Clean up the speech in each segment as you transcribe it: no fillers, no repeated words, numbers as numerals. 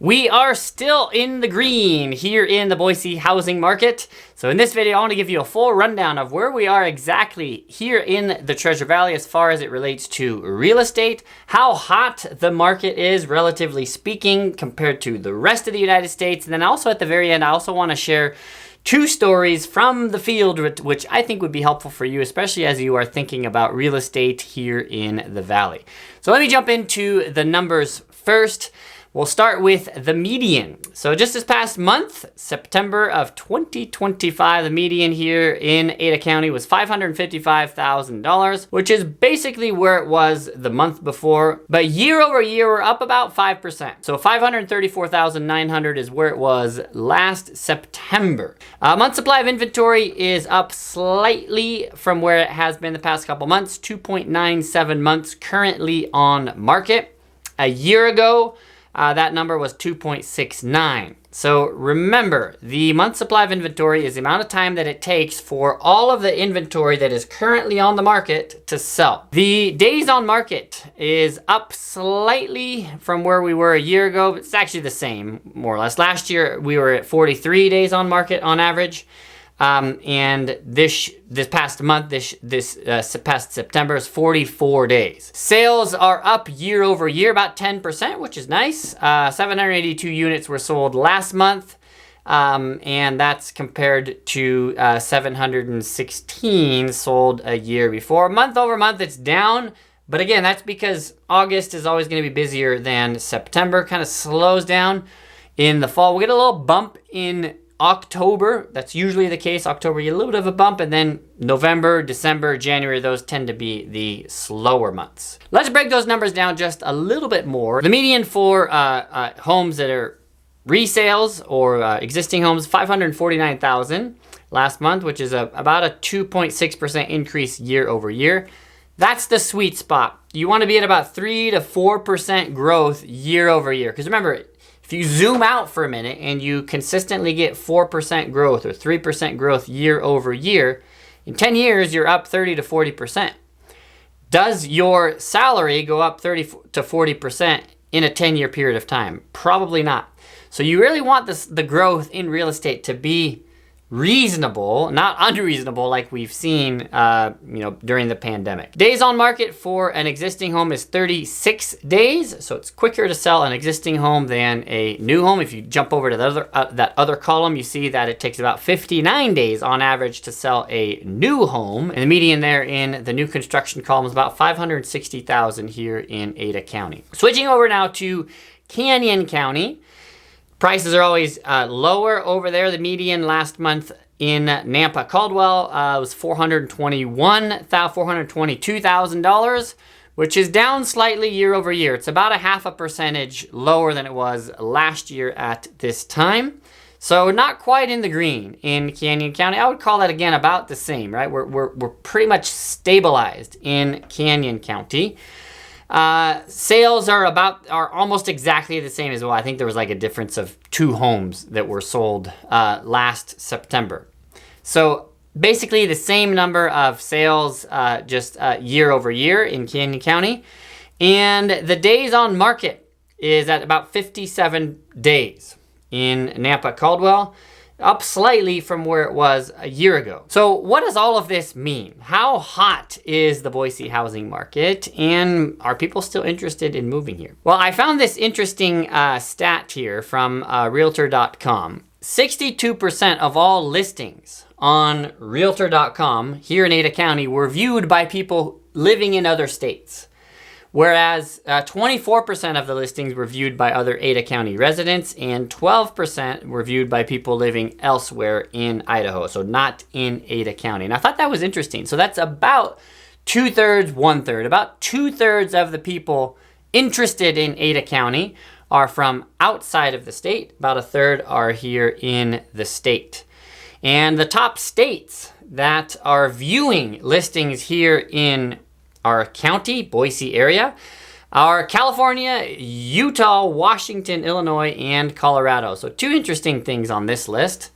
We are still in the green here in the Boise housing market. So in this video, I want to give you a full rundown of where we are exactly here in the Treasure Valley as far as it relates to real estate, how hot the market is relatively speaking compared to the rest of the United States. And then also at the very end, I also want to share two stories from the field, which I think would be helpful for you, especially as you are thinking about real estate here in the Valley. So let me jump into the numbers first. We'll start with the median. So just this past month, September of 2025, the median here in Ada County was $555,000, which is basically where it was the month before. But year over year, we're up about 5%. So 534,900 is where it was last September. Month supply of inventory is up slightly from where it has been the past couple months, 2.97 months currently on market. A year ago, that number was 2.69. So remember, the month supply of inventory is the amount of time that it takes for all of the inventory that is currently on the market to sell. The days on market is up slightly from where we were a year ago. It's actually the same, more or less. Last year, we were at 43 days on market on average. And this past month, this past September is 44 days. Sales are up year over year, about 10%, which is nice. 782 units were sold last month, and that's compared to 716 sold a year before. Month over month, it's down. But again, that's because August is always going to be busier than September, kind of slows down in the fall. We'll get a little bump in October. That's usually the case. October, you get a little bit of a bump, and then November, December, January, those tend to be the slower months. Let's break those numbers down just a little bit more. The median for homes that are resales or existing homes, 549,000 last month, which is about a 2.6% increase year over year. That's the sweet spot. You want to be at about 3 to 4% growth year over year. Because remember, if you zoom out for a minute and you consistently get 4% growth or 3% growth year over year, in 10 years, you're up 30 to 40%. Does your salary go up 30 to 40% in a 10-year period of time? Probably not. So you really want the growth in real estate to be reasonable, not unreasonable like we've seen during the pandemic. Days on market for an existing home is 36 days, so it's quicker to sell an existing home than a new home. If you jump over to that other column, you see that it takes about 59 days on average to sell a new home, and the median there in the new construction column is about 560,000 here in Ada County. Switching over now to Canyon County. Prices are always lower over there. The median last month in Nampa Caldwell was $422,000, which is down slightly year over year. It's about a 0.5% lower than it was last year at this time. So not quite in the green in Canyon County. I would call that again about the same, right? We're pretty much stabilized in Canyon County. Sales are almost exactly the same as well. I think there was like a difference of 2 homes that were sold last September. So basically the same number of sales just year over year in Canyon County. And the days on market is at about 57 days in Nampa Caldwell, up slightly from where it was a year ago. So what does all of this mean? How hot is the Boise housing market, and are people still interested in moving here? Well, I found this interesting stat here from Realtor.com. 62% of all listings on Realtor.com here in Ada County were viewed by people living in other states, whereas 24% of the listings were viewed by other Ada County residents and 12% were viewed by people living elsewhere in Idaho, so not in Ada County. And I thought that was interesting. So that's about 2/3, 1/3. About 2/3 of the people interested in Ada County are from outside of the state. About 1/3 are here in the state. And the top states that are viewing listings here in our county, Boise area, are California, Utah, Washington, Illinois, and Colorado. So 2 interesting things on this list.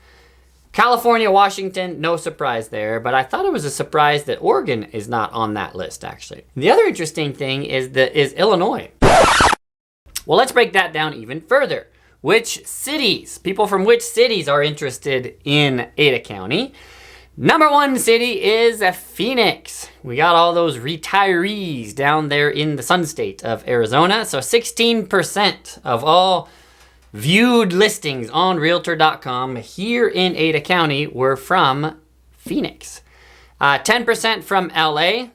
California, Washington, no surprise there, but I thought it was a surprise that Oregon is not on that list, actually. The other interesting thing is Illinois. Well, let's break that down even further. which cities, people from which cities are interested in Ada County. Number 1 city is Phoenix. We got all those retirees down there in the Sun State of Arizona. So 16% of all viewed listings on Realtor.com here in Ada County were from Phoenix. 10% from LA.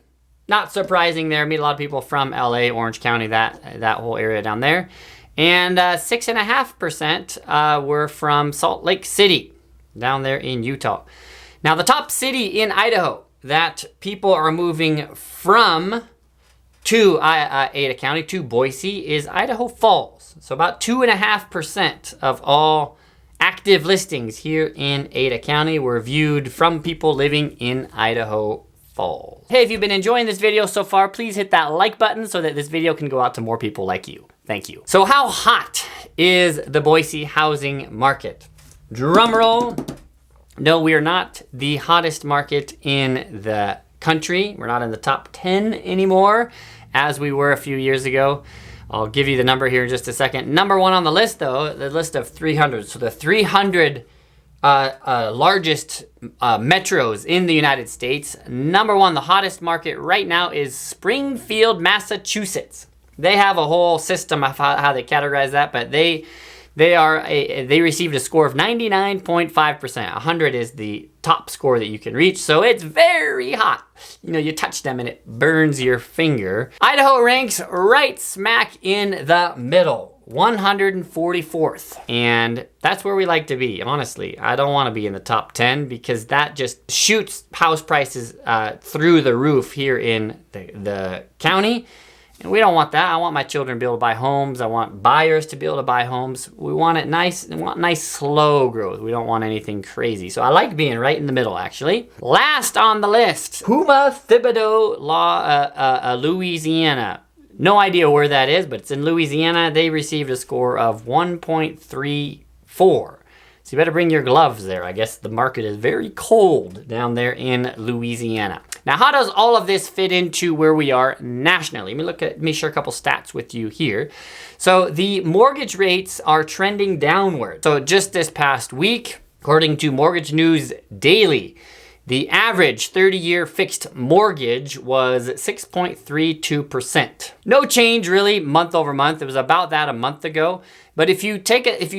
Not surprising there. Meet a lot of people from LA, Orange County, that whole area down there. And 6.5% were from Salt Lake City, down there in Utah. Now, the top city in Idaho that people are moving from to Ada County, to Boise, is Idaho Falls. So about 2.5% of all active listings here in Ada County were viewed from people living in Idaho Falls. Hey, if you've been enjoying this video so far, please hit that like button so that this video can go out to more people like you. Thank you. So how hot is the Boise housing market? Drum roll. No, we are not the hottest market in the country. We're not in the top 10 anymore, as we were a few years ago. I'll give you the number here in just a second. Number 1 on the list, though, the list of 300. So the 300 largest metros in the United States. Number 1, the hottest market right now is Springfield, Massachusetts. They have a whole system of how they categorize that, but they received a score of 99.5%. 100 is the top score that you can reach, so it's very hot. You know, you touch them and it burns your finger. Idaho ranks right smack in the middle, 144th. And that's where we like to be, honestly. I don't want to be in the top 10 because that just shoots house prices through the roof here in the county. And we don't want that. I want my children to be able to buy homes. I want buyers to be able to buy homes. We want it nice. We want nice, slow growth. We don't want anything crazy. So I like being right in the middle, actually. Last on the list, Puma Thibodaux, Louisiana. No idea where that is, but it's in Louisiana. They received a score of 1.34. So you better bring your gloves there. I guess the market is very cold down there in Louisiana. Now, how does all of this fit into where we are nationally? Let me share a couple stats with you here. So the mortgage rates are trending downward. So just this past week, according to Mortgage News Daily, the average 30-year fixed mortgage was 6.32%. No change really month over month. It was about that a month ago. But if you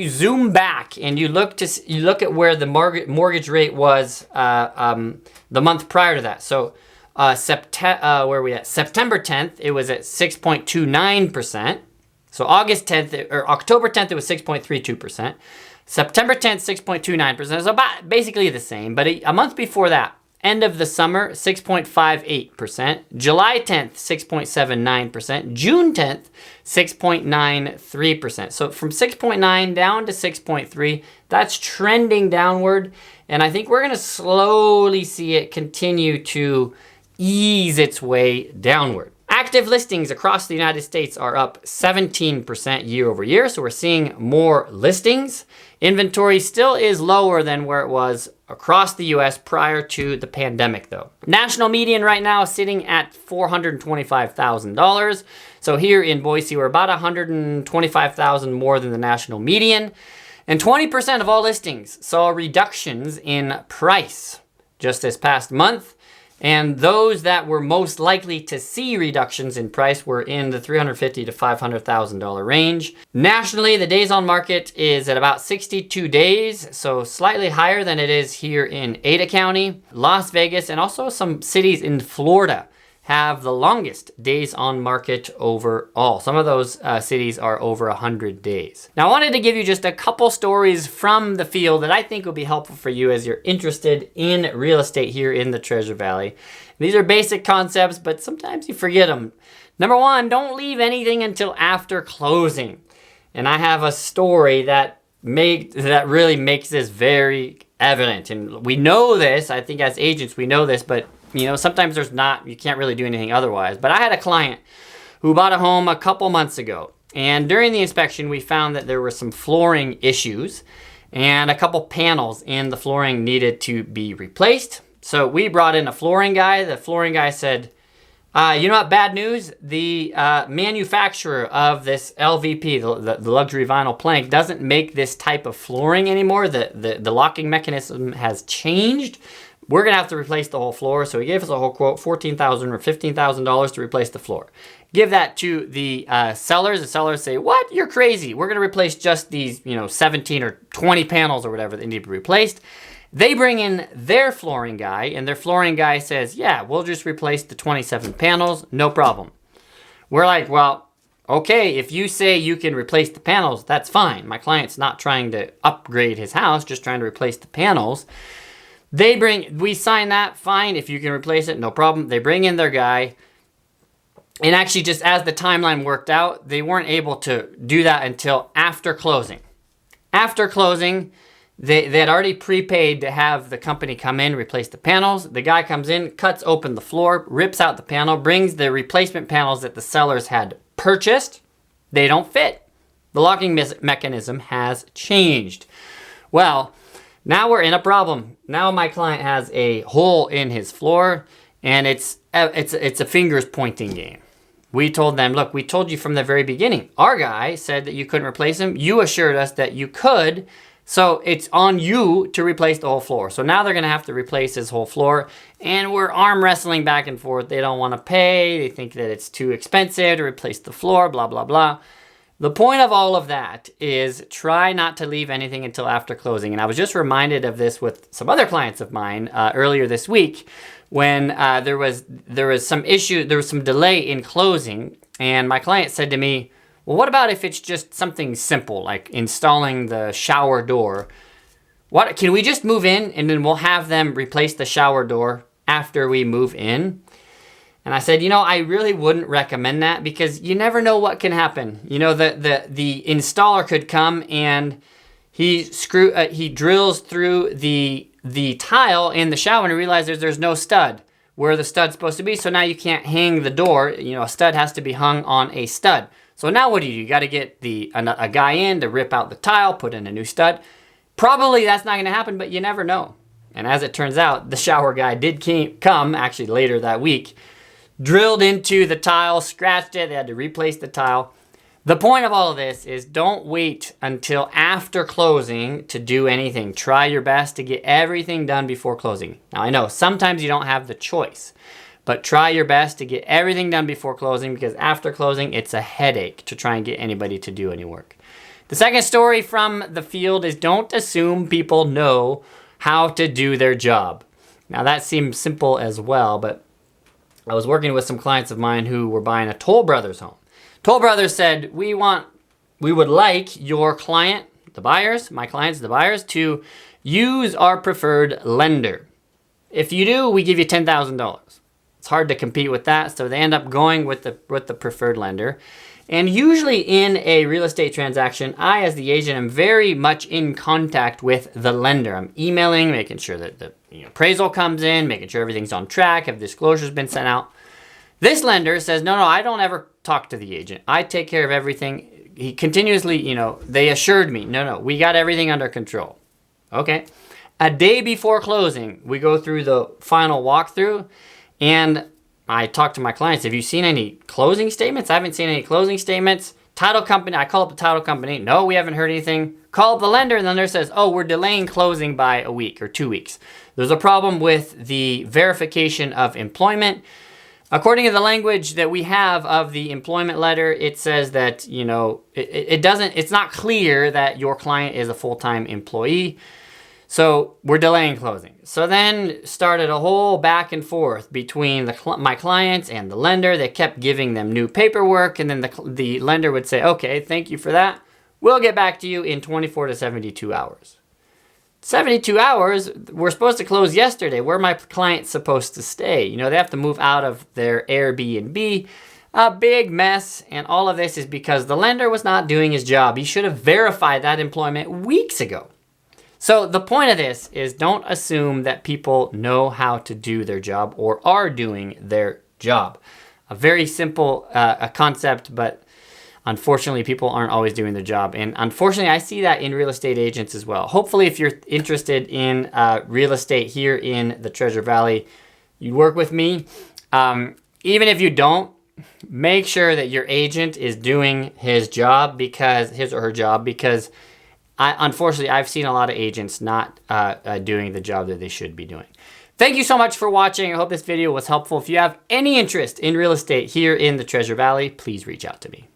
zoom back and you look at where the mortgage rate was the month prior to that. So where are we at? September 10th, it was at 6.29%. So October 10th, it was 6.32%. September 10th, 6.29%. It's about basically the same, but a month before that, end of the summer, 6.58%. July 10th, 6.79%. June 10th, 6.93%. So from 6.9 down to 6.3, that's trending downward. And I think we're gonna slowly see it continue to ease its way downward. Active listings across the United States are up 17% year over year, so we're seeing more listings. Inventory still is lower than where it was across the US prior to the pandemic though. National median right now is sitting at $425,000. So here in Boise, we're about $125,000 more than the national median. And 20% of all listings saw reductions in price just this past month. And those that were most likely to see reductions in price were in the $350,000 to $500,000 range. Nationally, the days on market is at about 62 days, so slightly higher than it is here in Ada County. Las Vegas and also some cities in Florida have the longest days on market overall. Some of those cities are over 100 days. Now, I wanted to give you just a couple stories from the field that I think will be helpful for you as you're interested in real estate here in the Treasure Valley. These are basic concepts, but sometimes you forget them. Number 1, don't leave anything until after closing. And I have a story that really makes this very evident. And we know this, I think as agents, we know this, but you know, sometimes you can't really do anything otherwise. But I had a client who bought a home a couple months ago. And during the inspection, we found that there were some flooring issues and a couple panels in the flooring needed to be replaced. So we brought in a flooring guy. The flooring guy said, You know what? Bad news. The manufacturer of this LVP, the luxury vinyl plank, doesn't make this type of flooring anymore. The locking mechanism has changed. We're gonna have to replace the whole floor. So he gave us a whole quote, $14,000 or $15,000 to replace the floor. Give that to the sellers. The sellers say, "What? You're crazy. We're gonna replace just these, 17 or 20 panels or whatever that need to be replaced." They bring in their flooring guy, and their flooring guy says, "Yeah, we'll just replace the 27 panels, no problem." We're like, "Well, okay, if you say you can replace the panels, that's fine. My client's not trying to upgrade his house, just trying to replace the panels." We sign that, fine. If you can replace it, no problem. They bring in their guy. And actually, just as the timeline worked out, they weren't able to do that until after closing. After closing, they had already prepaid to have the company come in, replace the panels. The guy comes in, cuts open the floor, rips out the panel, brings the replacement panels that the sellers had purchased. They don't fit. The locking mechanism has changed. Well, now we're in a problem. Now my client has a hole in his floor, and it's a fingers pointing game. We told them, "Look, we told you from the very beginning. Our guy said that you couldn't replace him. You assured us that you could. So it's on you to replace the whole floor." So now they're gonna have to replace his whole floor, and we're arm wrestling back and forth. They don't wanna pay, they think that it's too expensive to replace the floor, blah, blah, blah. The point of all of that is try not to leave anything until after closing. And I was just reminded of this with some other clients of mine earlier this week when there was some issue, there was some delay in closing, and my client said to me, "Well, what about if it's just something simple, like installing the shower door? Can we just move in and then we'll have them replace the shower door after we move in?" And I said, I really wouldn't recommend that because you never know what can happen. The installer could come and he drills through the tile in the shower and realizes there's no stud where the stud's supposed to be. So now you can't hang the door. A stud has to be hung on a stud. So now what do? You got to get a guy in to rip out the tile, put in a new stud. Probably that's not going to happen, but you never know. And as it turns out, the shower guy did come actually later that week, drilled into the tile, scratched it. They had to replace the tile. The point of all of this is don't wait until after closing to do anything. Try your best to get everything done before closing. Now I know sometimes you don't have the choice, but try your best to get everything done before closing because after closing, it's a headache to try and get anybody to do any work. The second story from the field is don't assume people know how to do their job. Now that seems simple as well, but I was working with some clients of mine who were buying a Toll Brothers home. Toll Brothers said, we would like your client, my clients, the buyers, to use our preferred lender. If you do, we give you $10,000. It's hard to compete with that, so they end up going with the preferred lender. And usually in a real estate transaction, I, as the agent, am very much in contact with the lender. I'm emailing, making sure that the appraisal comes in, making sure everything's on track, have disclosures been sent out. This lender says, no, I don't ever talk to the agent. I take care of everything. He continuously, they assured me, no, we got everything under control. Okay. A day before closing, we go through the final walkthrough, and I talk to my clients, have you seen any closing statements? I haven't seen any closing statements. Title company, I call up the title company. No, we haven't heard anything. Call up the lender, and the lender says, oh, we're delaying closing by a week or 2 weeks. There's a problem with the verification of employment. According to the language that we have of the employment letter, it says that, it's not clear that your client is a full-time employee. So we're delaying closing. So then started a whole back and forth between my clients and the lender. They kept giving them new paperwork, and then the lender would say, okay, thank you for that. We'll get back to you in 24 to 72 hours. 72 hours, we're supposed to close yesterday. Where are my clients supposed to stay? They have to move out of their Airbnb. A big mess, and all of this is because the lender was not doing his job. He should have verified that employment weeks ago. So the point of this is don't assume that people know how to do their job or are doing their job. A very simple concept, but unfortunately people aren't always doing their job. And unfortunately I see that in real estate agents as well. Hopefully if you're interested in real estate here in the Treasure Valley, you work with me. even if you don't, make sure that your agent is doing his job, because his or her job, because unfortunately, I've seen a lot of agents not doing the job that they should be doing. Thank you so much for watching. I hope this video was helpful. If you have any interest in real estate here in the Treasure Valley, please reach out to me.